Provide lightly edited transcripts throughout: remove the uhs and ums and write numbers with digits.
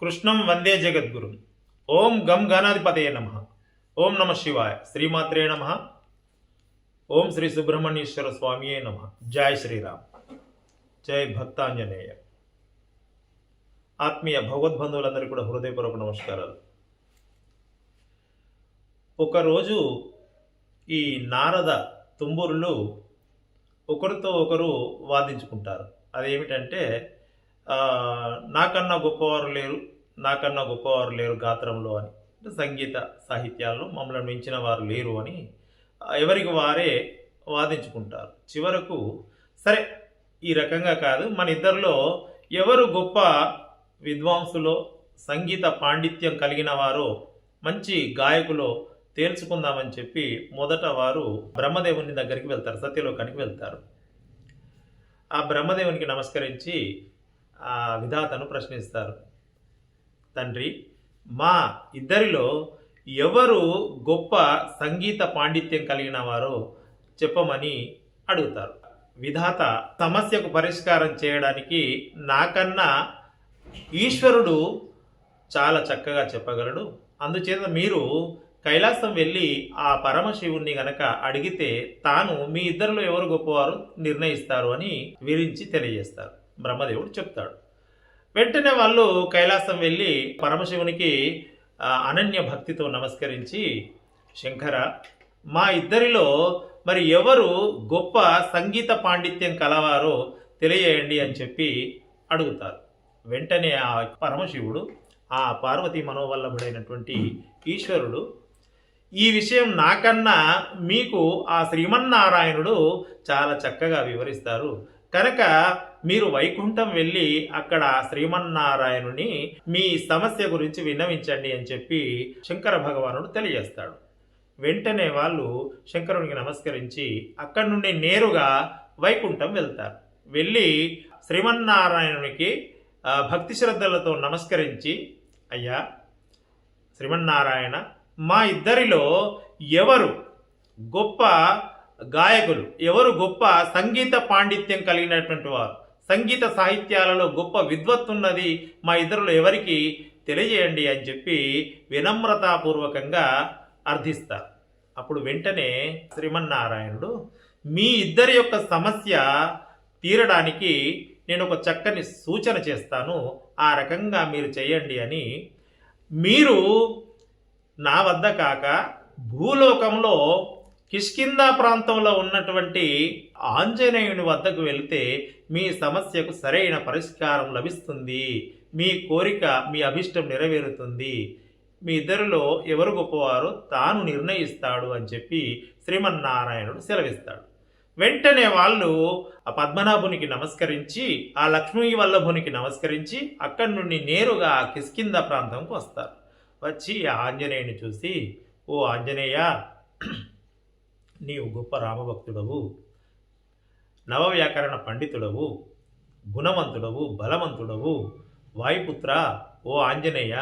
కృష్ణం వందే జగద్గురు. ఓం గం గణాధిపతయే నమ. ఓం నమ శివాయ. శ్రీమాత్రే నమ. ఓం శ్రీ సుబ్రహ్మణ్యేశ్వర స్వామియే నమ. జై శ్రీరామ్. జై భక్తాంజనేయ. ఆత్మీయ భగవద్బంధువులందరికీ కూడా హృదయపూర్వక నమస్కారాలు. ఒకరోజు ఈ నారద తుంబురులు ఒకరితో ఒకరు వాదించుకుంటారు. అదేమిటంటే నాకన్నా గొప్పవారు లేరు గాత్రంలో అని, అంటే సంగీత సాహిత్యాల్లో మమ్మల్ని మించిన వారు లేరు అని ఎవరికి వారే వాదించుకుంటారు. చివరకు సరే, ఈ రకంగా కాదు, మన ఇద్దరిలో ఎవరు గొప్ప విద్వాంసులో, సంగీత పాండిత్యం కలిగిన వారో, మంచి గాయకులో తేల్చుకుందామని చెప్పి మొదట వారు బ్రహ్మదేవుని దగ్గరికి వెళ్తారు, సత్యలోకానికి వెళ్తారు. ఆ బ్రహ్మదేవునికి నమస్కరించి ఆ విధాతను ప్రశ్నిస్తారు. తండ్రి, మా ఇద్దరిలో ఎవరు గొప్ప సంగీత పాండిత్యం కలిగిన వారో చెప్పమని అడుగుతారు. విధాత సమస్యకు పరిష్కారం చేయడానికి నాకన్నా ఈశ్వరుడు చాలా చక్కగా చెప్పగలడు. అందుచేత మీరు కైలాసం వెళ్ళి ఆ పరమశివుణ్ణి గనక అడిగితే తాను మీ ఇద్దరిలో ఎవరు గొప్పవారు నిర్ణయిస్తారు అని వివరించి తెలియజేస్తారు. బ్రహ్మదేవుడు చెప్తాడు. వెంటనే వాళ్ళు కైలాసం వెళ్ళి పరమశివునికి అనన్య భక్తితో నమస్కరించి, శంకర, మా ఇద్దరిలో మరి ఎవరు గొప్ప సంగీత పాండిత్యం కలవారో తెలియజేయండి అని చెప్పి అడుగుతారు. వెంటనే ఆ పరమశివుడు, ఆ పార్వతీ మనోవల్లభుడైనటువంటి ఈశ్వరుడు, ఈ విషయం నాకన్నా మీకు ఆ శ్రీమన్నారాయణుడు చాలా చక్కగా వివరిస్తారు కనుక మీరు వైకుంఠం వెళ్ళి అక్కడ శ్రీమన్నారాయణుని మీ సమస్య గురించి విన్నవించండి అని చెప్పి శంకర భగవానుడు తెలియజేస్తాడు. వెంటనే వాళ్ళు శంకరునికి నమస్కరించి అక్కడి నుండి నేరుగా వైకుంఠం వెళ్తారు. వెళ్ళి శ్రీమన్నారాయణునికి భక్తి శ్రద్ధలతో నమస్కరించి, అయ్యా శ్రీమన్నారాయణ, మా ఇద్దరిలో ఎవరు గొప్ప గాయకులు, ఎవరు గొప్ప సంగీత పాండిత్యం కలిగినటువంటి వారు, సంగీత సాహిత్యాలలో గొప్ప విద్వత్తున్నది మా ఇద్దరిలో ఎవరికి తెలియజేయండి అని చెప్పి వినమ్రతాపూర్వకంగా అర్థిస్తారు. అప్పుడు వెంటనే శ్రీమన్నారాయణుడు, మీ ఇద్దరి యొక్క సమస్య తీరడానికి నేను ఒక చక్కని సూచన చేస్తాను, ఆ రకంగా మీరు చేయండి అని, మీరు నా వద్ద కాక భూలోకంలో కిష్కిందా ప్రాంతంలో ఉన్నటువంటి ఆంజనేయుని వద్దకు వెళితే మీ సమస్యకు సరైన పరిష్కారం లభిస్తుంది, మీ కోరిక, మీ అభిష్టం నెరవేరుతుంది, మీ ఇద్దరిలో ఎవరు గొప్పవారో తాను నిర్ణయిస్తాడు అని చెప్పి శ్రీమన్నారాయణుడు సెలవిస్తాడు. వెంటనే వాళ్ళు ఆ పద్మనాభునికి నమస్కరించి, ఆ లక్ష్మీ వల్లభునికి నమస్కరించి అక్కడి నుండి నేరుగా కిష్కిందా ప్రాంతంకు వస్తారు. వచ్చి ఆంజనేయుని చూసి, ఓ ఆంజనేయ, నీవు గొప్ప రామభక్తుడవు, నవవ్యాకరణ పండితుడవు, గుణవంతుడవు, బలవంతుడవు, వాయుపుత్ర, ఓ ఆంజనేయ,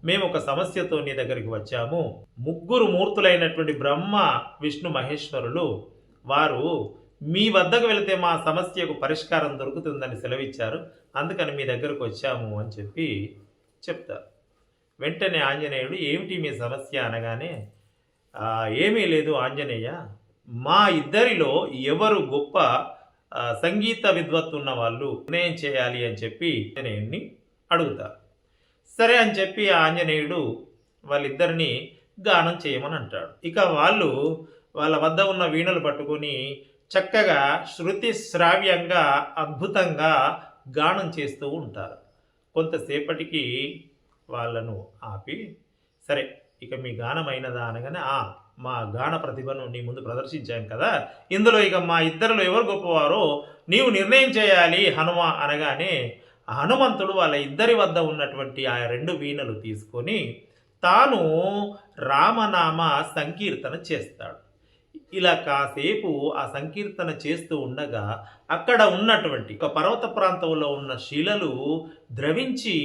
మేము ఒక సమస్యతో నీ దగ్గరికి వచ్చాము. ముగ్గురు మూర్తులైనటువంటి బ్రహ్మ, విష్ణు, మహేశ్వరులు వారు మీ వద్దకు వెళితే మా సమస్యకు పరిష్కారం దొరుకుతుందని సెలవిచ్చారు, అందుకని మీ దగ్గరకు వచ్చాము అని చెప్పి చెప్తారు. వెంటనే ఆంజనేయుడు, ఏమిటి మీ సమస్య అనగానే, ఏమీ లేదు ఆంజనేయ, మా ఇద్దరిలో ఎవరు గొప్ప సంగీత విద్వత్తు ఉన్న వాళ్ళు నిర్ణయం చేయాలి అని చెప్పి ఆంజనేయుడిని అడుగుతారు. సరే అని చెప్పి ఆంజనేయుడు వాళ్ళిద్దరిని గానం చేయమని అంటాడు. ఇక వాళ్ళు వాళ్ళ వద్ద ఉన్న వీణలు పట్టుకొని చక్కగా శృతి శ్రావ్యంగా అద్భుతంగా గానం చేస్తూ ఉంటారు. కొంతసేపటికి వాళ్ళను ఆపి, సరే ఇక మీ గానం అయినదా అనగానే, మా గాన ప్రతిభను నీ ముందు ప్రదర్శించాం కదా, ఇందులో ఇక మా ఇద్దరిలో ఎవరు గొప్పవారో నీవు నిర్ణయం చేయాలి హనుమ అనగానే, హనుమంతుడు వాళ్ళ ఇద్దరి వద్ద ఉన్నటువంటి ఆ రెండు వీణలు తీసుకొని తాను రామనామ సంకీర్తన చేస్తాడు. ఇలా కాసేపు ఆ సంకీర్తన చేస్తూ ఉండగా అక్కడ ఉన్నటువంటి ఒక పర్వత ప్రాంతంలో ఉన్న శిలలు ద్రవించి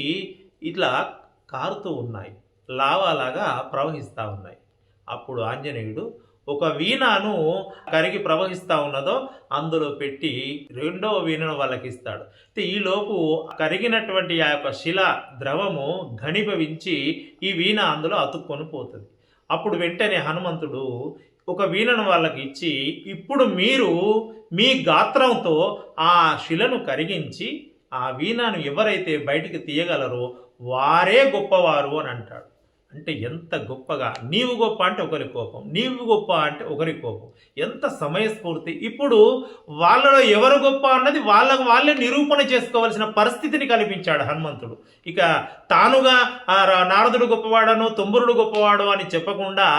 ఇట్లా కారుతూ ఉన్నాయి, లావాలాగా ప్రవహిస్తూ ఉన్నాయి. అప్పుడు ఆంజనేయుడు, ఒక వీణను కరిగి ప్రవహిస్తూ ఉన్నదో అందులో పెట్టి రెండవ వీణను వాళ్ళకి ఇస్తాడు. ఈలోపు కరిగినటువంటి ఆ యొక్క శిల ద్రవము ఘనీభవించి ఈ వీణ అందులో అతుక్కొని పోతుంది. అప్పుడు వెంటనే హనుమంతుడు ఒక వీణను వాళ్ళకి ఇచ్చి, ఇప్పుడు మీరు మీ గాత్రంతో ఆ శిలను కరిగించి ఆ వీణను ఎవరైతే బయటికి తీయగలరో వారే గొప్పవారు అని అంటాడు. అంటే ఎంత గొప్పగా, నీవు గొప్ప అంటే ఒకరి కోపం, నీవు గొప్ప అంటే ఒకరి కోపం, ఎంత సమయస్ఫూర్తి. ఇప్పుడు వాళ్ళలో ఎవరు గొప్ప అన్నది వాళ్ళకు వాళ్ళే నిరూపణ చేసుకోవాల్సిన పరిస్థితిని కల్పించాడు హనుమంతుడు. ఇక తానుగా నారదుడు గొప్పవాడను తుంబురుడు గొప్పవాడు అని చెప్పకుండా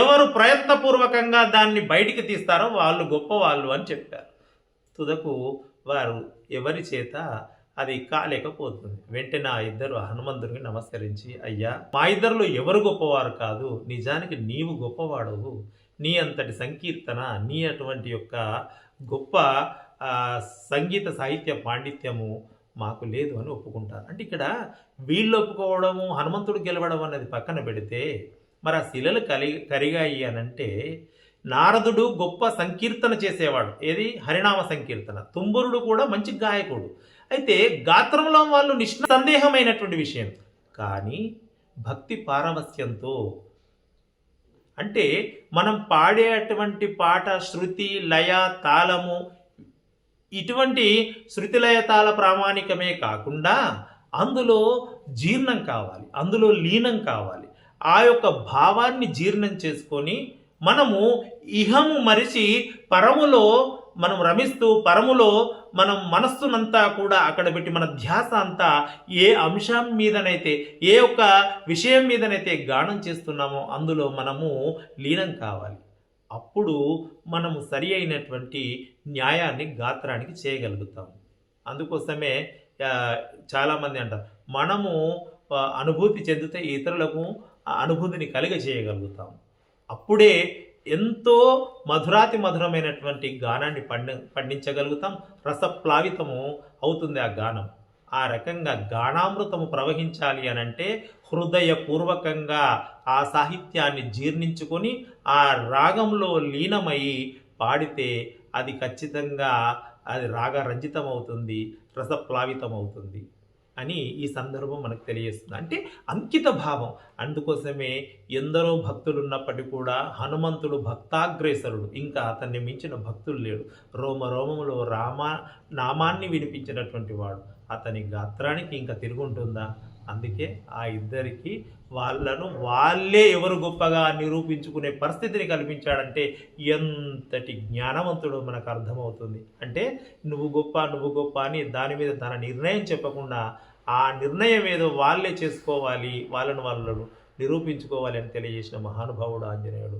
ఎవరు ప్రయత్నపూర్వకంగా దాన్ని బయటికి తీస్తారో వాళ్ళు గొప్పవాళ్ళు అని చెప్పారు. తుదకు వారు ఎవరి చేత అది కాలేకపోతుంది. వెంటనే ఆ ఇద్దరు హనుమంతుడికి నమస్కరించి, అయ్యా, మా ఇద్దరిలో ఎవరు గొప్పవారు కాదు, నిజానికి నీవు గొప్పవాడవు, నీ అంతటి సంకీర్తన, నీ అటువంటి యొక్క గొప్ప సంగీత సాహిత్య పాండిత్యము మాకు లేదు అని ఒప్పుకుంటారు. అంటే ఇక్కడ వీళ్ళు ఒప్పుకోవడము, హనుమంతుడు గెలవడం అన్నది పక్కన పెడితే, మరి ఆ శిలలు కరిగాయి అనంటే నారదుడు గొప్ప సంకీర్తన చేసేవాడు, ఏది హరినామ సంకీర్తన. తుంబురుడు కూడా మంచి గాయకుడు. అయితే గాత్రంలో వాళ్ళు నిస్సందేహమైనటువంటి విషయం, కానీ భక్తి పారవస్యంతో, అంటే మనం పాడేటువంటి పాట శృతి లయ తాళము ఇటువంటి శృతి లయ తాళ ప్రామాణికమే కాకుండా అందులో జీర్ణం కావాలి, అందులో లీనం కావాలి. ఆ యొక్క భావాన్ని జీర్ణం చేసుకొని మనము ఇహము మరిచి పరములో మనం రమిస్తూ, పరములో మనం మనస్సునంతా కూడా అక్కడ పెట్టి మన ధ్యాస అంతా ఏ అంశం మీదనైతే, ఏ ఒక్క విషయం మీదనైతే గానం చేస్తున్నామో అందులో మనము లీనం కావాలి. అప్పుడు మనము సరి అయినటువంటి న్యాయాన్ని గాత్రానికి చేయగలుగుతాము. అందుకోసమే చాలామంది అంటారు, మనము అనుభూతి చెందితే ఇతరులకు అనుభూతిని చేయగలుగుతాము. అప్పుడే ఎంతో మధురాతి మధురమైనటువంటి గానాన్ని పండించగలుగుతాం. రసప్లావితము అవుతుంది ఆ గానం. ఆ రకంగా గానామృతము ప్రవహించాలి అనంటే హృదయపూర్వకంగా ఆ సాహిత్యాన్ని జీర్ణించుకొని ఆ రాగంలో లీనమై పాడితే అది ఖచ్చితంగా అది రాగరంజితం అవుతుంది, రసప్లావితం అవుతుంది అని ఈ సందర్భం మనకు తెలియజేస్తుంది. అంటే అంకిత భావం. అందుకోసమే ఎందరో భక్తులు ఉన్నప్పటికీ కూడా హనుమంతుడు భక్తాగ్రేసరుడు, ఇంకా అతన్ని మించిన భక్తులు లేడు. రోమ రోమములో నామాన్ని వినిపించినటువంటి వాడు. అతని గాత్రానికి ఇంకా తిరుగుంటుందా? అందుకే ఆ ఇద్దరికి వాళ్ళే ఎవరు గొప్పగా నిరూపించుకునే పరిస్థితిని కల్పించాడంటే ఎంతటి జ్ఞానవంతుడో మనకు అర్థమవుతుంది. అంటే నువ్వు గొప్ప అని దాని మీద తన నిర్ణయం చెప్పకుండా ఆ నిర్ణయం ఏదో వాళ్ళే చేసుకోవాలి, వాళ్ళను నిరూపించుకోవాలి అని తెలియజేసిన మహానుభావుడు ఆంజనేయుడు.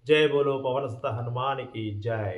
జయ బోలో పవనసుత హనుమానికి జై.